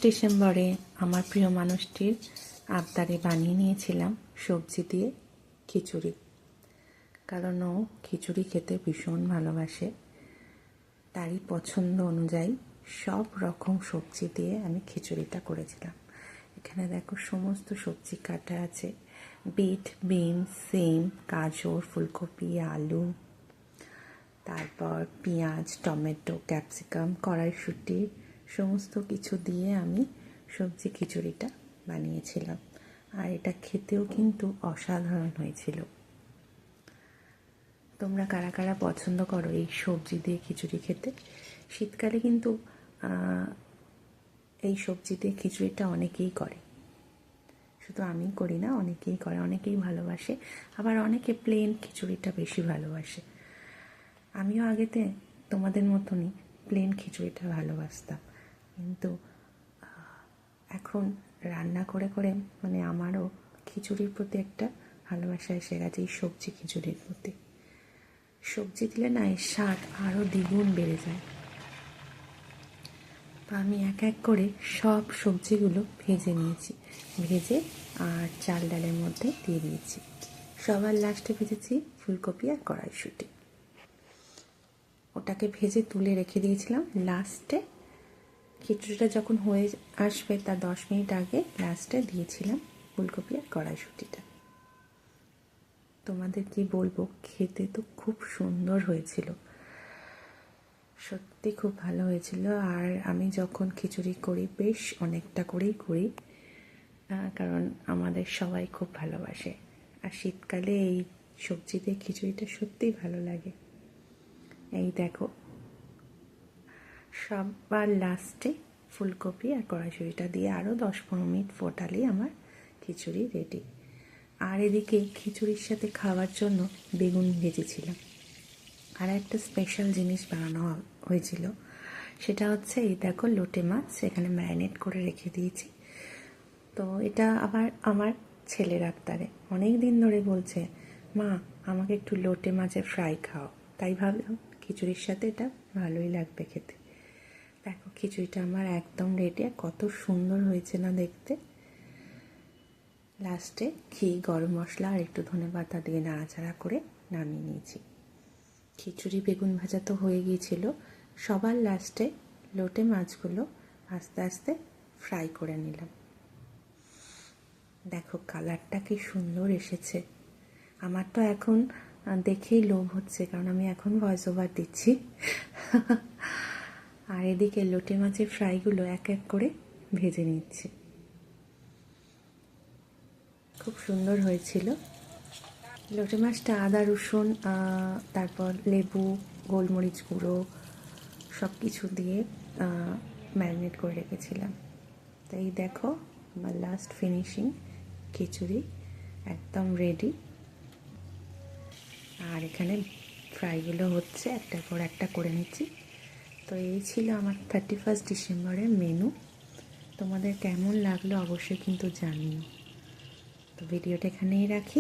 ডিসেম্বরে আমার প্রিয় মানুষটির আবদারে বানিয়ে নিয়েছিলাম সবজি দিয়ে খিচুড়ি। কারণ ও খিচুড়ি খেতে ভীষণ ভালোবাসে, তারই পছন্দ অনুযায়ী সব রকম সবজি দিয়ে আমি খিচুড়িটা করেছিলাম। এখানে দেখো সমস্ত সবজি কাটা আছে, বিট, বিনস, সিম, গাজর, ফুলকপি, আলু, তারপর পেঁয়াজ, টমেটো, ক্যাপসিকাম, কড়াইশুঁটি সমস্ত কিছু দিয়ে আমি সবজি খিচুড়িটা বানিয়েছিলাম। আর এটা খেতেও কিন্তু অসাধারণ হয়েছিল। তোমরা কারা কারা পছন্দ করো এই সবজি দিয়ে খিচুড়ি খেতে? শীতকালে কিন্তু এই সবজি দিয়ে খিচুড়িটা অনেকেই করে, শুধু আমি করি না, অনেকেই করে, অনেকেই ভালোবাসে। আবার অনেকে প্লেন খিচুড়িটা বেশি ভালোবাসে। আমিও আগেতে তোমাদের মতনই প্লেন খিচুড়িটা ভালোবাসতাম, কিন্তু এখন রান্না করে করে মানে আমারও খিচুড়ির প্রতি একটা ভালোবাসা এসে গেছে, এই সবজি খিচুড়ির প্রতি। সবজি দিলে না এর স্বাদ আরও দ্বিগুণ বেড়ে যায়। তো আমি এক এক করে সব সবজিগুলো ভেজে নিয়েছি, ভেজে আর চাল ডালের মধ্যে দিয়ে দিয়েছি। সবার লাস্টে ভেজেছি ফুলকপি আর কড়াইশুঁটি, ওটাকে ভেজে তুলে রেখে দিয়েছিলাম। লাস্টে খিচুড়িটা যখন হয়ে আসবে তার 10 মিনিট আগে লাস্টে দিয়েছিলাম ফুলকপি আর কড়াইশুঁটিটা। তোমাদের কি বলবো, খেতে তো খুব সুন্দর হয়েছিল, সত্যি খুব ভালো হয়েছিল। আর আমি যখন খিচুড়ি করি বেশ অনেকটা করেই করি, কারণ আমাদের সবাই খুব ভালোবাসে। আর শীতকালে এই সবজি দিয়ে খিচুড়িটা সত্যিই ভালো লাগে। এই দেখো সবার লাস্টে ফুলকপি আর কড়াইশুঁটিটা দিয়ে আরও 10-15 মিনিট ফোটালেই আমার খিচুড়ি রেডি। আর এদিকে খিচুড়ির সাথে খাওয়ার জন্য বেগুন ভেজেছিলাম। আর একটা স্পেশাল জিনিস বানানো হয়েছিল, সেটা হচ্ছে এই দেখো লোটে মাছ এখানে ম্যারিনেট করে রেখে দিয়েছি। তো এটা আবার আমার ছেলের আবদারে, অনেক দিন ধরে বলছে, মা আমাকে একটু লোটে মাছের ফ্রাই খাও। তাই ভাবলাম খিচুড়ির সাথে এটা ভালোই লাগবে খেতে। দেখো খিচুড়িটা আমার একদম রেডি, আর কত সুন্দর হয়েছে না দেখতে। লাস্টে ঘি, গরম মশলা আর একটু ধনেপাতা দিয়ে নাড়াচাড়া করে নামিয়ে নিয়েছি। খিচুড়ি বেগুন ভাজা তো হয়ে গিয়েছিল, সবার লাস্টে লোটে মাছগুলো আস্তে আস্তে ফ্রাই করে নিলাম। দেখো কালারটা কি সুন্দর এসেছে। আমার তো এখন দেখেই লোভ হচ্ছে, কারণ আমি এখন ভয়েস ওভার দিচ্ছি। আর এদিকে লোটে মাছের ফ্রাইগুলো এক এক করে ভেজে নিচ্ছি। খুব সুন্দর হয়েছিল। লোটে মাছটা আদা রসুন তারপর লেবু, গোলমরিচ গুঁড়ো সব কিছু দিয়ে ম্যারিনেট করে রেখেছিলাম। তাই দেখো আমার লাস্ট ফিনিশিং খিচুড়ি একদম রেডি। আর এখানে ফ্রাইগুলো হচ্ছে, একটার পর একটা করে নিচ্ছি। তো এই ছিল আমার 31 ডিসেম্বরের মেনু। তোমাদের কেমন লাগলো অবশ্যই কিন্তু জানিও। তো ভিডিওটা এখানেই রাখি।